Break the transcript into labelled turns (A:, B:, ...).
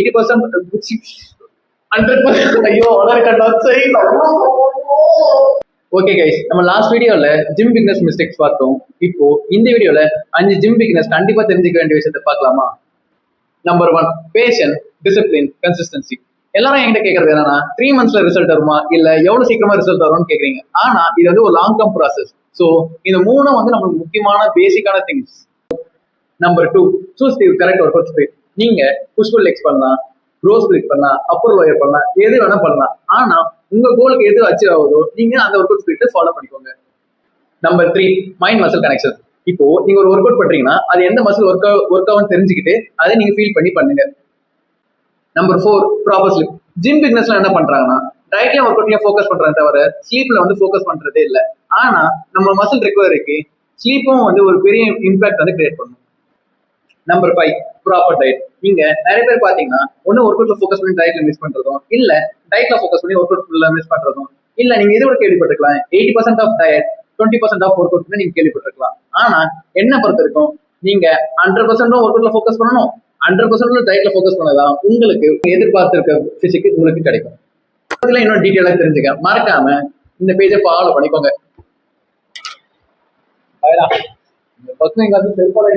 A: 80% 100%. ஐயோ okay guys, நம்ம last வீடியோல ஜிம் பிகினர்ஸ் மிஸ்டேக்ஸ் பார்த்தோம். இப்போ இந்த வீடியோல 5 ஜிம் பிகினர்ஸ் கண்டிப்பா தெரிஞ்சுக்க வேண்டிய விஷயத்தை பார்க்கலாமா? Number 1, passion, discipline, consistency. எல்லாரும் என்கிட்ட கேட்கறது என்னன்னா 3 monthsல ரிசல்ட் வருமா இல்ல எவ்வளவு சீக்கிரமா ரிசல்ட் வரும்னு கேக்குறீங்க. ஆனா இது வந்து ஒரு லாங் டர்ம் ப்ராசஸ். ஸோ இந்த 3 வந்து நம்மளுக்கு முக்கியமான பேசிக்கான things. Number 2, choose the correct work out spirit. நீங்க புஷ் புல் லெக்ஸ் பண்ணலாம், ப்ரோ ஸ்பிளிட் பண்ணலாம், அப்பர் லோயர் பண்ணலாம், எது வேணா பண்ணலாம். ஆனா உங்க கோலுக்கு எது அச்சீவ் ஆகுதோ நீங்க அந்த ஒர்க் அவுட் ஸ்பிரிட்டை ஃபாலோ பண்ணிக்கோங்க. Number 3, mind muscle connection. இப்போ நீங்க ஒரு ஒர்க் அவுட் பண்றீங்கன்னா அது எந்த மசில் ஒர்க் ஆகும் தெரிஞ்சுக்கிட்டு அதை நீங்க ஃபீல் பண்ணி பண்ணுங்க. Number 4, proper sleep. ஜிம் பிகினர்ஸ்லாம் என்ன பண்றாங்கன்னா டயட்லயும் ஒர்க் அவுட்லயும் ஃபோக்கஸ் பண்றாங்க தவிர ஸ்லீப்ல வந்து ஃபோக்கஸ் பண்றதே இல்லை. ஆனா நம்ம மசில் ரெக்கவரிக்கு ஸ்லீப்பும் வந்து ஒரு பெரிய இம்பாக்ட் வந்து கிரியேட் பண்ணும். Number 5, proper diet. நீங்க நிறைய பேர் பாத்தீங்கன்னா ஒன்னு ஒர்க் அவுட்ல ஃபோக்கஸ் பண்ணி டயட்ல மிஸ் பண்றதும், இல்ல டயட்ல ஃபோக்கஸ் பண்ணி ஒர்க் அவுட்ல மிஸ் பண்றதும், இல்ல நீங்க இது கூட கேள்விப்பட்டிருக்கலாம் 80% of diet 20% of work out நீங்க கேள்விப்பட்டிருக்கலாம். ஆனா என்ன பொறுத்த இருக்கும், நீங்க 100% ஒர்க் அவுட்ல ஃபோக்கஸ் பண்ணணும், 100% டயட்ல ஃபோக்கஸ் பண்ணதான் உங்களுக்கு எதிர்பார்த்திருக்க பிசிக் உங்களுக்கு கிடைக்கும். அதுல இன்னும் டீட்டெயிலா தெரிஞ்சுக்க மறக்காம இந்த பேஜை ஃபாலோ பண்ணிக்கோங்க. பசங்க செல்ஃபாலோ